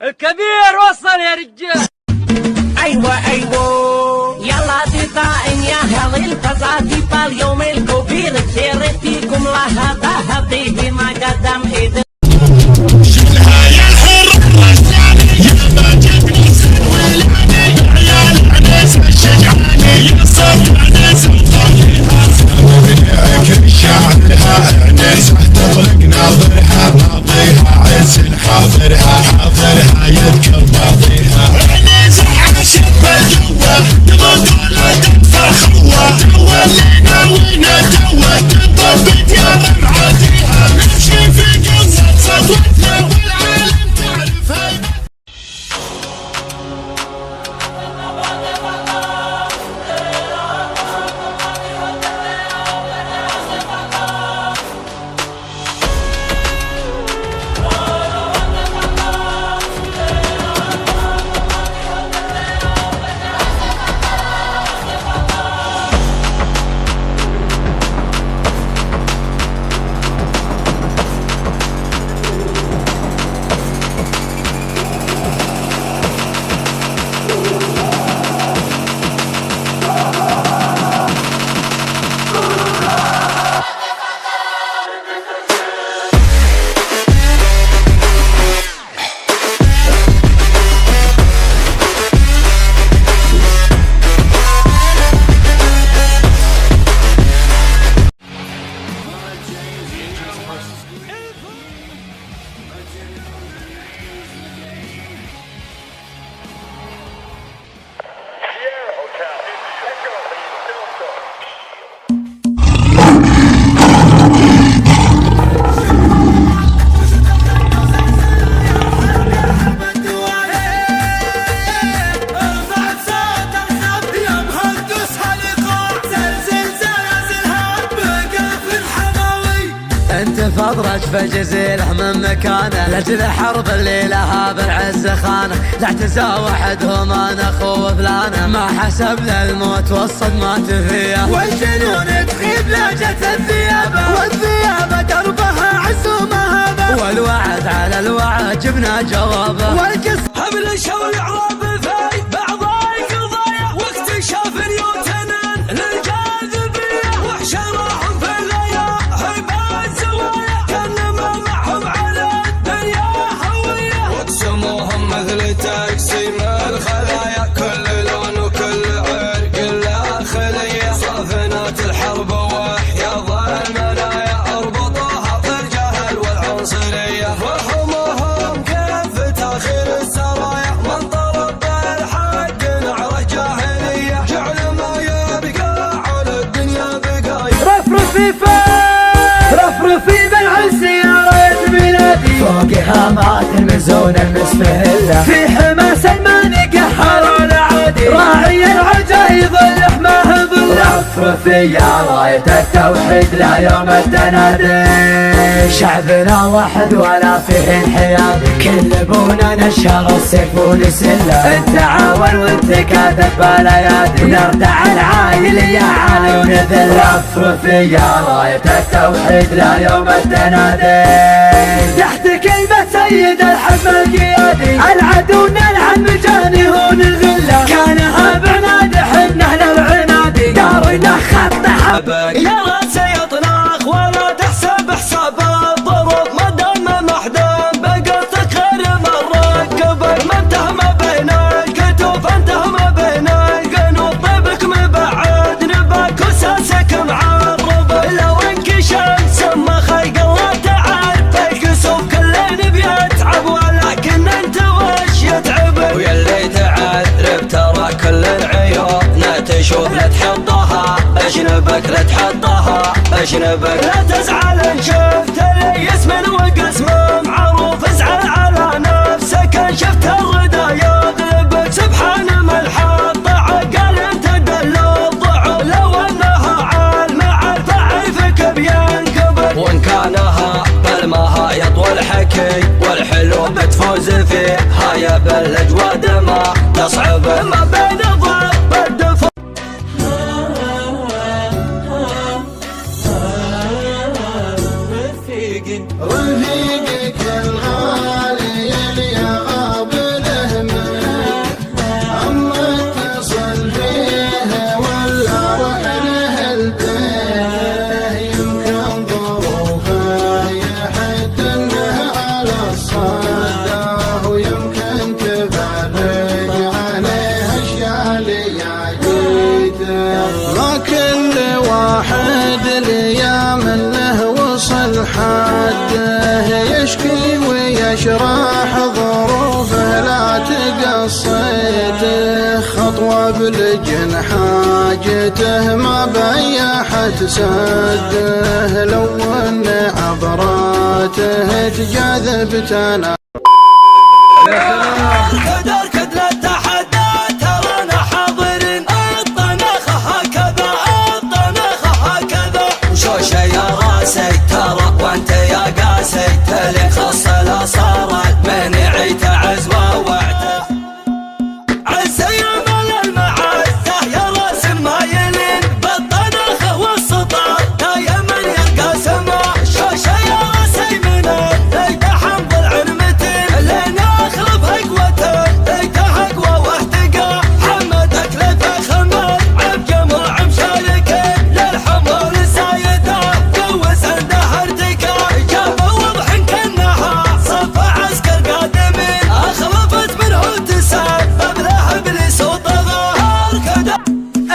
الكبير وصل يا رجال. ايوه يلا تطاعن يا هذي الفزاتي اليوم الكبير خير فيكم لها هذه ما قدم ايد شيلها يا الحر الرساني يا ما جبني سوي عيال عنيس الشجعاني يا صوت عنيس مطليها سوي شعرها عنيس تطلق ناظرها ماضيها عز حاضرها حاضرها يذكر ماضيها عنيس عاشق بالجوة تبغى طولة فخوة تولينا وينا توه تنطبق يا رمعاتيها نمشي في قصة سطوتنا والعالم تعرفها. فضرج فجزيره من مكانه لاجل حرب الليلة بالعز خانه لا اعتزى وحدهم انا اخو فلانه ما حسب للموت والصدمات فيه والجنون تخيب لاجت الثيابه والثيابه دربها عز ومهابه والوعد على الوعد جبنا جوابه والقص حمل شوي عراب في بعض القضايا واكتشاف نيوتن للجاذبيه وحشرهم في الليالي مثل تقسيم الخلايا كل لون وكل عرق له خليه صافنات الحرب واحياض المنايا اربطوها في الجهل والعنصريه فهمهم كيف تاخير السرايا من طلب الحق نعره جاهليه جعل ما يبقى على الدنيا بقايا رفرفي بالعز يا ريت بلادي فوقها مات المزون المسفله في حماس الماني قهر العادي راعي العجايب اللحمه بالله رفرفي يا راية التوحيد لا يوم التنادي شعبنا واحد ولا فيه انحياد كل بونا نشر السيف ونسله التعاون والتكاتف بالايادي نردع العايل يا عالي ونذل رفرفي يا راية التوحيد لا يوم التنادي تحت كلمة سيد الحزب القيادي العدو نلعن مجاني هون الغلة كانها بعناد حنا للعنادي دارنا خط حبك يا راس يطلق ولا تحسب حساب الضروب ما دام محدود بقلتك غير مرة قبل ما انته ما بين الكتوب انته ما بين القنوب طيبك مبعد نباك وساسك معرب لو انك شمس ما خلق الله تعرف الكسوف كلنا بيتعب ولكن انت وش يتعبك ويلي تعرف ترى كل العيون تشوف لا تحطها اشنبك لا تحطها اشنبك لا تزعل ان شفت لي اسم وقسم معروف ازعل على نفسك ان شفت الردى يغلبك سبحان من الحط عقل انت دل الضعف لو انها عالم عارفه عيفك بينكبك وان كانها بالمها يطول حكي والحلو بتفوز فيه هاي بالاجواد ما تصعب ما بين ضرب الدفع رفيقك الغالي اللي غاب تشرح ظروفه لا تقصيته، خطوة بلجن حاجته ما بيحت سده، لو ان عبراته تجاذبتنا كدر التحدى ترانا حاضرين، الطنخ هكذا وشوشة يا راسي ترى وانت يا قاسي، تلي خص الاصار المنعي تعز ووعته، عسى يمل المعزة يا راس مايلين، بالطنخ والسطار دايما يلقى سما، شوشة يا راسي من الليل حمض العنمتين، لين اخرب هقوته لقى هقوة واهتقى، حمدك لتخمد عبجمع مشاركين، للحمول سايدة قوس عنده ارتكا، جاب وضح كانها صف عسكر قادمين، اخربت منه تسبب له ابليس وطغى كذا.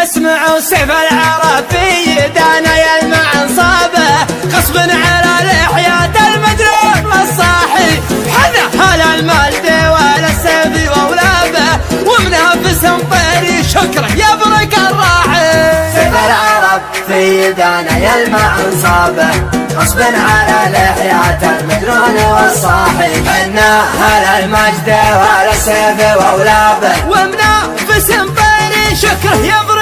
اسمعوا سيف العرب في يدانا يلمع انصابه، غصب على لحيات المدرون والصاحي، حذا هلا المالدي ولا السيف واولابه، ومنافس طيري شكره يبرق الراعي. سيف العرب في يدانا يلمع انصابه، غصب على لحيات المدرون والصاحي، حنا هلا المجد ولا السيف واولابه، ومنافس طيري شكره يبرق